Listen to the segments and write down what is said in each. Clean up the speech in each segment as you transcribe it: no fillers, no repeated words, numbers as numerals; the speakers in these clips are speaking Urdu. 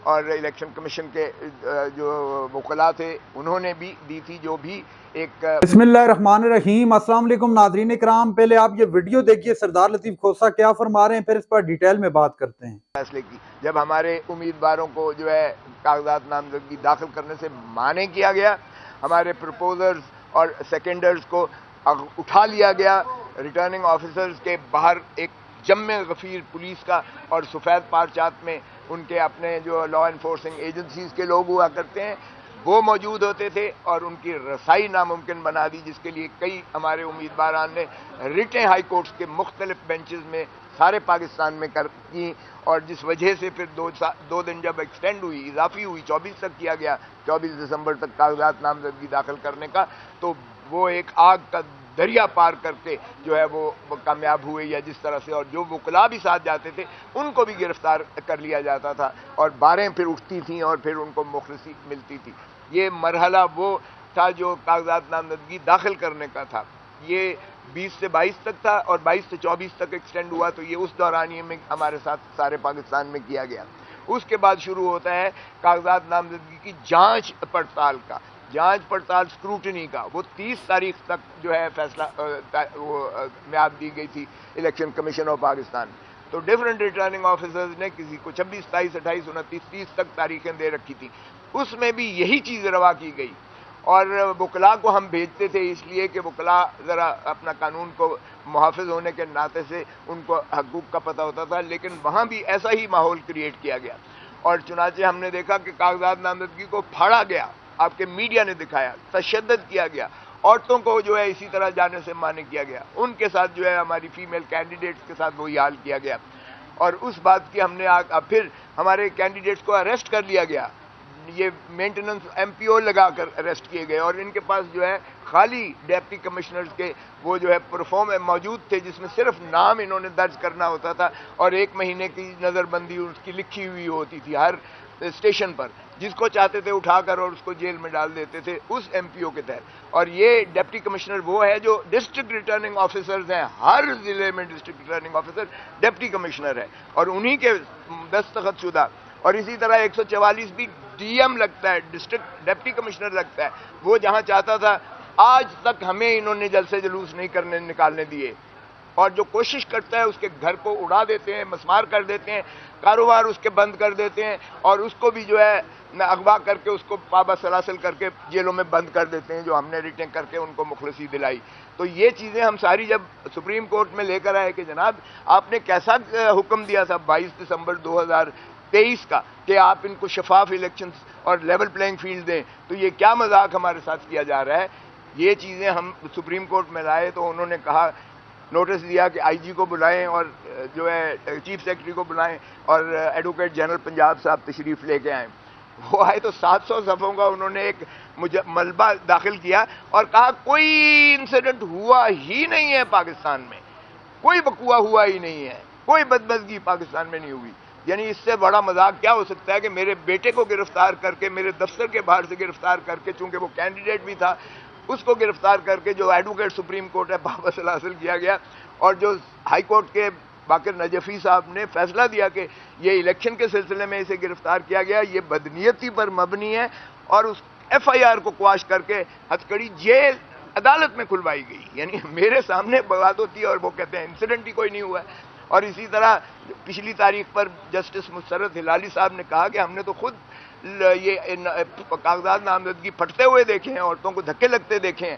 اور الیکشن کمیشن کے جو وکلاء تھے انہوں نے بھی دی تھی، جو بھی ایک بسم اللہ الرحمن الرحیم۔ السلام علیکم ناظرین اکرام، پہلے آپ یہ ویڈیو دیکھیے سردار لطیف کھوسہ کیا فرما رہے ہیں، پھر اس پر ڈیٹیل میں بات کرتے ہیں۔ فیصلے کی جب ہمارے امیدواروں کو جو ہے کاغذات نامزدگی داخل کرنے سے مانع کیا گیا، ہمارے پروپوزرز اور سیکنڈرز کو اٹھا لیا گیا، ریٹرننگ آفیسرز کے باہر ایک جمع غفیر پولیس کا اور سفید پارچات میں ان کے اپنے جو لا انفورسنگ ایجنسیز کے لوگ ہوا کرتے ہیں وہ موجود ہوتے تھے، اور ان کی رسائی ناممکن بنا دی، جس کے لیے کئی ہمارے امیدواران نے ریٹیں ہائی کورٹس کے مختلف بینچز میں سارے پاکستان میں کی، اور جس وجہ سے پھر دو دن جب ایکسٹینڈ ہوئی، اضافی ہوئی، 24 تک کیا گیا، 24 دسمبر تک کاغذات نامزدگی داخل کرنے کا، تو وہ ایک آگ کا دریا پار کر کے جو ہے وہ کامیاب ہوئے، یا جس طرح سے، اور جو وکلاء بھی ساتھ جاتے تھے ان کو بھی گرفتار کر لیا جاتا تھا، اور باریں پھر اٹھتی تھیں اور پھر ان کو مخلصی ملتی تھی۔ یہ مرحلہ وہ تھا جو کاغذات نامزدگی داخل کرنے کا تھا، یہ 20 سے 22 تک تھا، اور 22 سے 24 تک ایکسٹینڈ ہوا، تو یہ اس دورانیے میں ہمارے ساتھ سارے پاکستان میں کیا گیا۔ اس کے بعد شروع ہوتا ہے کاغذات نامزدگی کی جانچ پڑتال کا، جانچ پڑتال اسکروٹنی کا، وہ 30 تاریخ تک جو ہے فیصلہ میعاد دی گئی تھی الیکشن کمیشن آف پاکستان۔ تو ڈفرنٹ ریٹرننگ آفیسرز نے کسی کو 26، 27، 28، 29، 30 تک تاریخیں دے رکھی تھی، اس میں بھی یہی چیز روا کی گئی، اور وکلاء کو ہم بھیجتے تھے اس لیے کہ وکلاء ذرا اپنا قانون کو محافظ ہونے کے ناطے سے ان کو حقوق کا پتہ ہوتا تھا، لیکن وہاں بھی ایسا ہی ماحول کریٹ کیا گیا، اور چنانچہ ہم نے دیکھا کہ کاغذات نامزدگی کو پھاڑا گیا، آپ کے میڈیا نے دکھایا، تشدد کیا گیا، عورتوں کو جو ہے اسی طرح جانے سے مانع کیا گیا، ان کے ساتھ جو ہے ہماری فیمیل کینڈیڈیٹس کے ساتھ وہی حال کیا گیا، اور اس بات کی ہم نے پھر ہمارے کینڈیڈیٹس کو اریسٹ کر لیا گیا، یہ مینٹیننس ایم پی او لگا کر اریسٹ کیے گئے، اور ان کے پاس جو ہے خالی ڈیپٹی کمشنرز کے وہ جو ہے پرفارم موجود تھے، جس میں صرف نام انہوں نے درج کرنا ہوتا تھا، اور 1 مہینے کی نظر بندی اس کی لکھی ہوئی ہوتی تھی ہر اسٹیشن پر، جس کو چاہتے تھے اٹھا کر اور اس کو جیل میں ڈال دیتے تھے اس ایم پی او کے تحت۔ اور یہ ڈپٹی کمشنر وہ ہے جو ڈسٹرکٹ ریٹرننگ آفیسرز ہیں، ہر ضلع میں district returning officer deputy commissioner ہے، اور انہی کے دستخط شدہ، اور اسی طرح 144 بھی ڈی ایم لگتا ہے، ڈسٹرکٹ ڈپٹی کمشنر لگتا ہے، وہ جہاں چاہتا تھا، آج تک ہمیں انہوں نے جلسے جلوس نہیں نکالنے دیے، اور جو کوشش کرتا ہے اس کے گھر کو اڑا دیتے ہیں، مسمار کر دیتے ہیں، کاروبار اس کے بند کر دیتے ہیں، اور اس کو بھی جو ہے اغوا کر کے اس کو پابا سلاسل کر کے جیلوں میں بند کر دیتے ہیں، جو ہم نے ریٹیں کر کے ان کو مخلصی دلائی۔ تو یہ چیزیں ہم ساری جب سپریم کورٹ میں لے کر آئے کہ جناب آپ نے کیسا حکم دیا تھا 22 دسمبر 2023 کا کہ آپ ان کو شفاف الیکشنز اور لیول پلینگ فیلڈ دیں، تو یہ کیا مذاق ہمارے ساتھ کیا جا رہا ہے؟ یہ چیزیں ہم سپریم کورٹ میں لائے تو انہوں نے کہا، نوٹس دیا کہ آئی جی کو بلائیں اور جو ہے چیف سیکرٹری کو بلائیں، اور ایڈوکیٹ جنرل پنجاب صاحب تشریف لے کے آئیں۔ وہ آئے تو 700 صفحوں کا انہوں نے ایک ملبہ داخل کیا اور کہا کوئی انسیڈنٹ ہوا ہی نہیں ہے پاکستان میں، کوئی وقوع ہوا ہی نہیں ہے، کوئی بدمزگی پاکستان میں نہیں ہوئی۔ یعنی اس سے بڑا مذاق کیا ہو سکتا ہے کہ میرے بیٹے کو گرفتار کر کے، میرے دفتر کے باہر سے گرفتار کر کے، چونکہ وہ کینڈیڈیٹ بھی تھا، اس کو گرفتار کر کے جو ایڈوکیٹ سپریم کورٹ ہے بابا سلاسل کیا گیا، اور جو ہائی کورٹ کے باقر نجفی صاحب نے فیصلہ دیا کہ یہ الیکشن کے سلسلے میں اسے گرفتار کیا گیا، یہ بدنیتی پر مبنی ہے، اور اس ایف آئی آر کو قواش کر کے ہتھکڑی جیل عدالت میں کھلوائی گئی۔ یعنی میرے سامنے بات ہوتی ہے اور وہ کہتے ہیں انسیڈنٹ ہی کوئی نہیں ہوا ہے۔ اور اسی طرح پچھلی تاریخ پر جسٹس مسرت ہلالی صاحب نے کہا کہ ہم نے تو خود یہ کاغذات نامزدگی پھٹتے ہوئے دیکھے ہیں، عورتوں کو دھکے لگتے دیکھے ہیں۔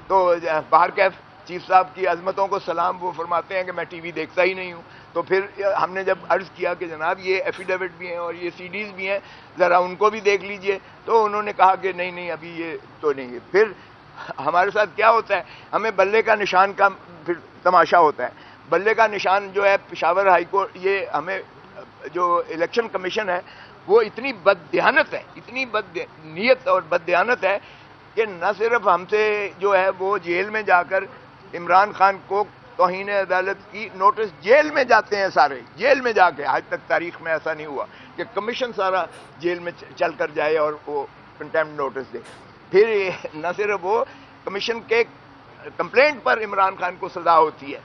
تو باہر کیف چیف صاحب کی عظمتوں کو سلام، وہ فرماتے ہیں کہ میں ٹی وی دیکھتا ہی نہیں ہوں۔ تو پھر ہم نے جب عرض کیا کہ جناب یہ ایفیڈیوٹ بھی ہیں اور یہ سی ڈیز بھی ہیں، ذرا ان کو بھی دیکھ لیجئے، تو انہوں نے کہا کہ نہیں ابھی یہ تو نہیں ہے۔ پھر ہمارے ساتھ کیا ہوتا ہے، ہمیں بلے کا نشان کا پھر تماشا ہوتا ہے۔ بلے کا نشان جو ہے پشاور ہائی کورٹ، یہ ہمیں جو الیکشن کمیشن ہے وہ اتنی بددیانت ہے، اتنی بدنیت اور بددیانت ہے کہ نہ صرف ہم سے جو ہے وہ جیل میں جا کر عمران خان کو توہین عدالت کی نوٹس جیل میں جاتے ہیں، سارے جیل میں جا کے، آج تک تاریخ میں ایسا نہیں ہوا کہ کمیشن سارا جیل میں چل کر جائے اور وہ کنٹیمپٹ نوٹس دے۔ پھر نہ صرف وہ، کمیشن کے کمپلینٹ پر عمران خان کو سزا ہوتی ہے،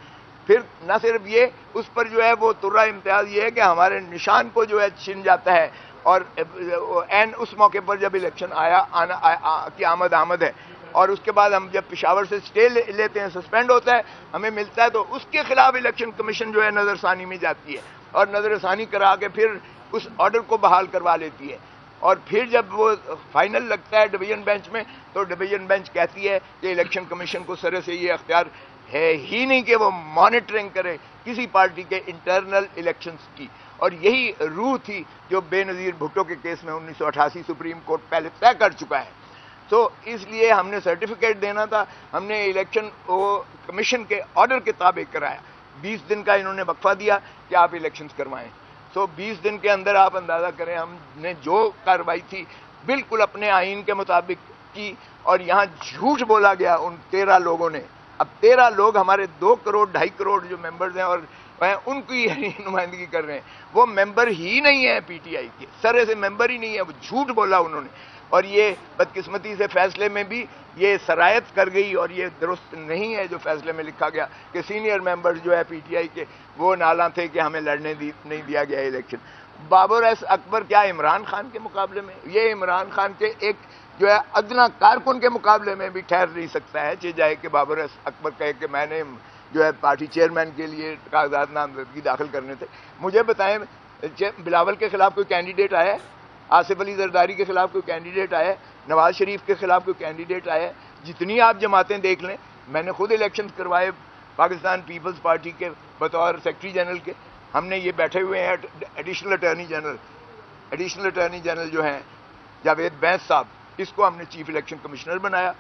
پھر نہ صرف یہ، اس پر جو ہے وہ ترہ امتیاز یہ ہے کہ ہمارے نشان کو جو ہے چھن جاتا ہے، اور این اس موقع پر جب الیکشن کی آمد ہے، اور اس کے بعد ہم جب پشاور سے اسٹے لیتے ہیں، سسپینڈ ہوتا ہے، ہمیں ملتا ہے، تو اس کے خلاف الیکشن کمیشن جو ہے نظر ثانی میں جاتی ہے اور نظر ثانی کرا کے پھر اس آرڈر کو بحال کروا لیتی ہے، اور پھر جب وہ فائنل لگتا ہے ڈویژن بینچ میں، تو ڈویژن بینچ کہتی ہے کہ الیکشن کمیشن کو سرے سے یہ اختیار ہے ہی نہیں کہ وہ مانیٹرنگ کرے کسی پارٹی کے انٹرنل الیکشنز کی، اور یہی روح تھی جو بے نظیر بھٹو کے کیس میں 1988 سپریم کورٹ پہلے طے کر چکا ہے۔ تو اس لیے ہم نے سرٹیفکیٹ دینا تھا، ہم نے الیکشن کمیشن کے آرڈر کے تابع کرایا، 20 دن کا انہوں نے وقفہ دیا کہ آپ الیکشنز کروائیں، تو 20 دن کے اندر آپ اندازہ کریں ہم نے جو کارروائی تھی بالکل اپنے آئین کے مطابق کی، اور یہاں جھوٹ بولا گیا ان 13 لوگوں نے۔ اب 13 لوگ ہمارے 2 کروڑ 2.5 کروڑ جو ممبرز ہیں اور ان کی نمائندگی کر رہے ہیں، وہ ممبر ہی نہیں ہیں پی ٹی آئی کے، سرے سے ممبر ہی نہیں ہے، وہ جھوٹ بولا انہوں نے، اور یہ بدقسمتی سے فیصلے میں بھی یہ سرایت کر گئی، اور یہ درست نہیں ہے جو فیصلے میں لکھا گیا کہ سینئر ممبر جو ہے پی ٹی آئی کے وہ نالاں تھے کہ ہمیں لڑنے نہیں دیا گیا الیکشن۔ بابر ایس اکبر کیا عمران خان کے مقابلے میں؟ یہ عمران خان کے ایک جو ہے ادنا کارکن کے مقابلے میں بھی ٹھہر نہیں سکتا ہے، چاہے کہ بابر ایس اکبر کہے کہ میں نے جو ہے پارٹی چیئرمین کے لیے کاغذات نامزدگی داخل کرنے تھے۔ مجھے بتائیں بلاول کے خلاف کوئی کینڈیڈیٹ آیا ہے؟ آصف علی زرداری کے خلاف کوئی کینڈیڈیٹ آیا ہے؟ نواز شریف کے خلاف کوئی کینڈیڈیٹ آیا ہے؟ جتنی آپ جماعتیں دیکھ لیں، میں نے خود الیکشن کروائے پاکستان پیپلز پارٹی کے بطور سیکرٹری جنرل کے، ہم نے یہ بیٹھے ہوئے ہیں ایڈیشنل اٹارنی جنرل جو ہیں جاوید بینس صاحب، اس کو ہم نے چیف الیکشن کمشنر بنایا،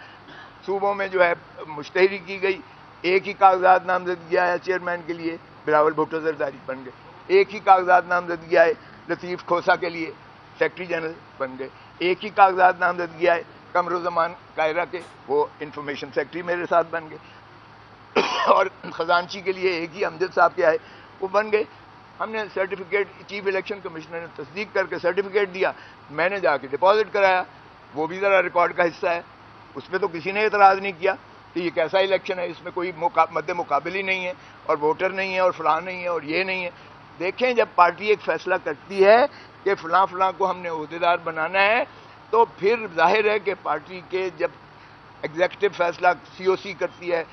صوبوں میں جو ہے مشتہری کی گئی، ایک ہی کاغذات نامزدگی آیا چیئرمین کے لیے، بلاول بھٹو زرداری بن گئے، ایک ہی کاغذات نامزدگی آئے لطیف کھوسا کے لیے، سیکرٹری جنرل بن گئے، ایک ہی کاغذات نامزدگی آئے قمرالزمان قاہرہ کے، وہ انفارمیشن سیکرٹری میرے ساتھ بن گئے، اور خزانچی کے لیے ایک ہی امجد صاحب کے آئے، وہ بن گئے۔ ہم نے سرٹیفکیٹ چیف الیکشن کمشنر نے تصدیق کر کے سرٹیفکیٹ دیا، میں نے جا کے ڈپازٹ کرایا، وہ بھی ذرا ریکارڈ کا حصہ ہے، اس پہ تو کسی نے اعتراض نہیں کیا کہ یہ کیسا الیکشن ہے، اس میں کوئی مد مقابل ہی نہیں ہے، اور ووٹر نہیں ہے، اور فلاں نہیں ہے، اور یہ نہیں ہے۔ دیکھیں جب پارٹی ایک فیصلہ کرتی ہے کہ فلاں کو ہم نے عہدیدار بنانا ہے، تو پھر ظاہر ہے کہ پارٹی کے جب ایگزیکٹو فیصلہ سی او سی کرتی ہے،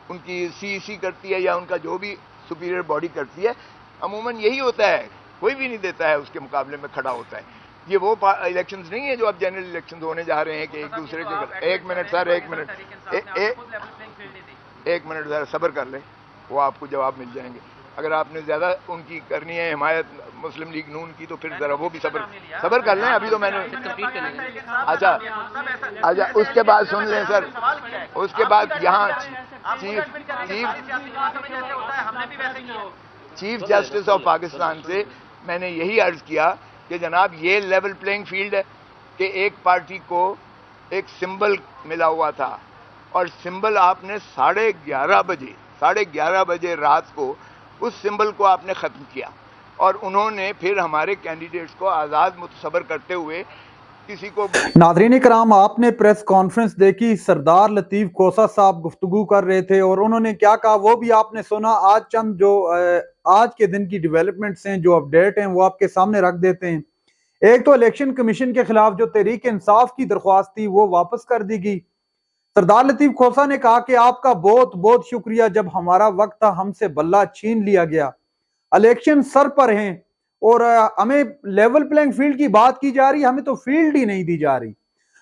ان کی سی ای سی کرتی ہے، یا ان کا جو بھی سپیریئر باڈی کرتی ہے، عموماً یہی ہوتا ہے، کوئی بھی نہیں دیتا ہے اس کے مقابلے میں کھڑا ہوتا ہے۔ یہ وہ الیکشنز نہیں ہیں جو اب جنرل الیکشنز ہونے جا رہے ہیں کہ ایک دوسرے کے ایک منٹ ذرا صبر کر لیں، وہ آپ کو جواب مل جائیں گے۔ اگر آپ نے زیادہ ان کی کرنی ہے حمایت مسلم لیگ نون کی، تو پھر ذرا وہ بھی صبر کر لیں، ابھی تو میں نے اچھا اس کے بعد سن لیں سر، اس کے بعد یہاں چیف جسٹس آف پاکستان سے میں نے یہی عرض کیا کہ جناب یہ لیول پلینگ فیلڈ ہے کہ ایک پارٹی کو ایک سمبل ملا ہوا تھا، اور سمبل آپ نے 11:30 بجے رات کو اس سمبل کو آپ نے ختم کیا، اور انہوں نے پھر ہمارے کینڈیڈیٹس کو آزاد متصور کرتے ہوئے کسی کو۔ ناظرین کرام، آپ نے پریس کانفرنس دیکھی، سردار لطیف کھوسا صاحب گفتگو کر رہے تھے، اور انہوں نے کیا کہا وہ بھی آپ نے سنا۔ آج چند جو آج کے دن کی ڈیولپمنٹس ہیں، جو اپڈیٹ ہیں، وہ آپ کے سامنے رکھ دیتے ہیں۔ ایک تو الیکشن کمیشن کے خلاف جو تحریک انصاف کی درخواست تھی وہ واپس کر دی گئی۔ سردار لطیف کھوسا نے کہا کہ آپ کا بہت بہت شکریہ، جب ہمارا وقت تھا ہم سے بلہ چھین لیا گیا، الیکشن سر پر ہیں، اور ہمیں لیول پلینگ فیلڈ کی بات کی جا رہی، ہمیں تو فیلڈ ہی نہیں دی جا رہی۔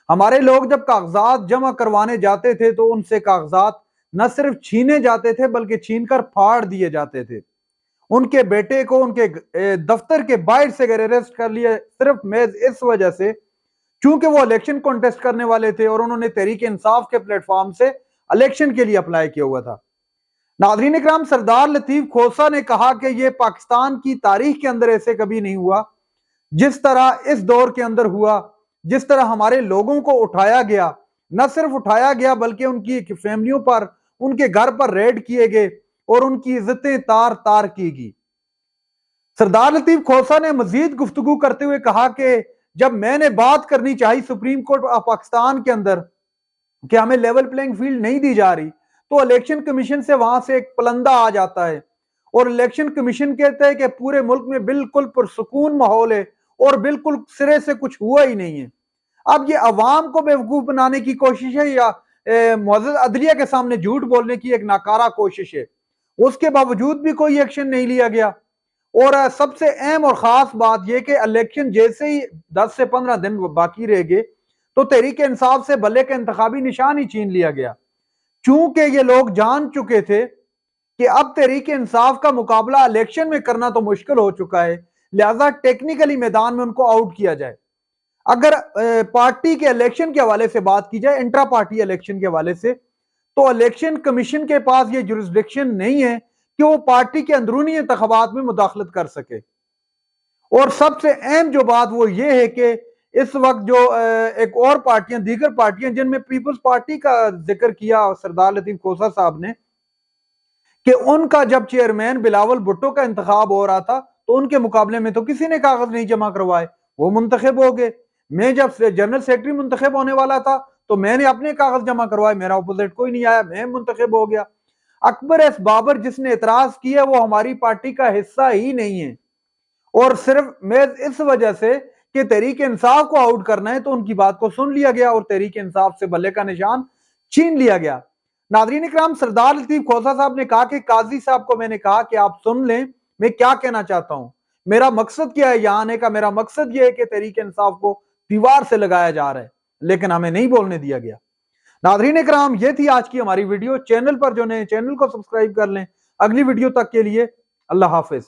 ہمارے لوگ جب کاغذات جمع کروانے جاتے تھے تو ان سے کاغذات نہ صرف چھینے جاتے تھے بلکہ چھین کر پھاڑ دیے جاتے تھے۔ ان کے بیٹے کو ان کے دفتر کے باہر سے اریسٹ کر لیا، صرف محض اس وجہ سے چونکہ وہ الیکشن کانٹیسٹ کرنے والے تھے اور انہوں نے تحریک انصاف کے پلیٹ فارم سے الیکشن کے لیے اپلائی کیا ہوا تھا۔ ناظرین اکرام، سردار لطیف کھوسا نے کہا کہ یہ پاکستان کی تاریخ کے اندر ایسے کبھی نہیں ہوا جس طرح اس دور کے اندر ہوا، جس طرح ہمارے لوگوں کو اٹھایا گیا، نہ صرف اٹھایا گیا بلکہ ان کی فیملیوں پر، ان کے گھر پر ریڈ کیے گئے اور ان کی عزتیں تار تار کی گئی۔ سردار لطیف کھوسا نے مزید گفتگو کرتے ہوئے کہا کہ جب میں نے بات کرنی چاہی سپریم کورٹ آف پاکستان کے اندر کہ ہمیں لیول پلینگ فیلڈ نہیں دی جا رہی، تو الیکشن کمیشن سے وہاں سے ایک پلندہ آ جاتا ہے اور الیکشن کمیشن کہتا ہے کہ پورے ملک میں بالکل پرسکون ماحول ہے اور بالکل سرے سے کچھ ہوا ہی نہیں ہے۔ اب یہ عوام کو بیوقوف بنانے کی کوشش ہے یا معزز عدلیہ کے سامنے جھوٹ بولنے کی ایک ناکارہ کوشش ہے؟ اس کے باوجود بھی کوئی ایکشن نہیں لیا گیا۔ اور سب سے اہم اور خاص بات یہ کہ الیکشن جیسے ہی 10 سے 15 دن باقی رہ گئے تو تحریک انصاف سے بلے کا انتخابی نشان ہی چھین لیا گیا، چونکہ یہ لوگ جان چکے تھے کہ اب تحریک انصاف کا مقابلہ الیکشن میں کرنا تو مشکل ہو چکا ہے، لہذا ٹیکنیکلی میدان میں ان کو آؤٹ کیا جائے۔ اگر پارٹی کے الیکشن کے حوالے سے بات کی جائے، انٹرا پارٹی الیکشن کے حوالے سے، تو الیکشن کمیشن کے پاس یہ جورسڈکشن نہیں ہے کہ وہ پارٹی کے اندرونی انتخابات میں مداخلت کر سکے۔ اور سب سے اہم جو بات وہ یہ ہے کہ اس وقت جو ایک اور پارٹیاں، دیگر پارٹیاں جن میں پیپلز پارٹی کا ذکر کیا سردار لطیف کھوسہ صاحب نے، کہ ان کا جب چیئرمین بلاول بھٹو کا انتخاب ہو رہا تھا تو ان کے مقابلے میں تو کسی نے کاغذ نہیں جمع کروائے، وہ منتخب ہو گئے۔ میں جب جنرل سیکرٹری منتخب ہونے والا تھا تو میں نے اپنے کاغذ جمع کروائے، میرا اپوزٹ کوئی نہیں آیا، میں منتخب ہو گیا۔ اکبر ایس بابر جس نے اعتراض کیا وہ ہماری پارٹی کا حصہ ہی نہیں ہے، اور صرف محض اس وجہ سے کہ تحریک انصاف کو آؤٹ کرنا ہے تو ان کی بات کو سن لیا گیا اور تحریک انصاف سے بلے کا نشان چھین لیا گیا۔ ناظرین اکرام، سردار لطیف کھوسہ صاحب نے کہا کہ قاضی صاحب کو میں نے کہا کہ آپ سن لیں میں کیا کہنا چاہتا ہوں، میرا مقصد کیا ہے یہاں آنے کا، میرا مقصد یہ ہے کہ تحریک انصاف کو دیوار سے لگایا جا رہا ہے، لیکن ہمیں نہیں بولنے دیا گیا۔ ناظرین اکرام، یہ تھی آج کی ہماری ویڈیو۔ چینل پر جو نئے چینل کو سبسکرائب کر لیں۔ اگلی ویڈیو تک کے لیے اللہ حافظ۔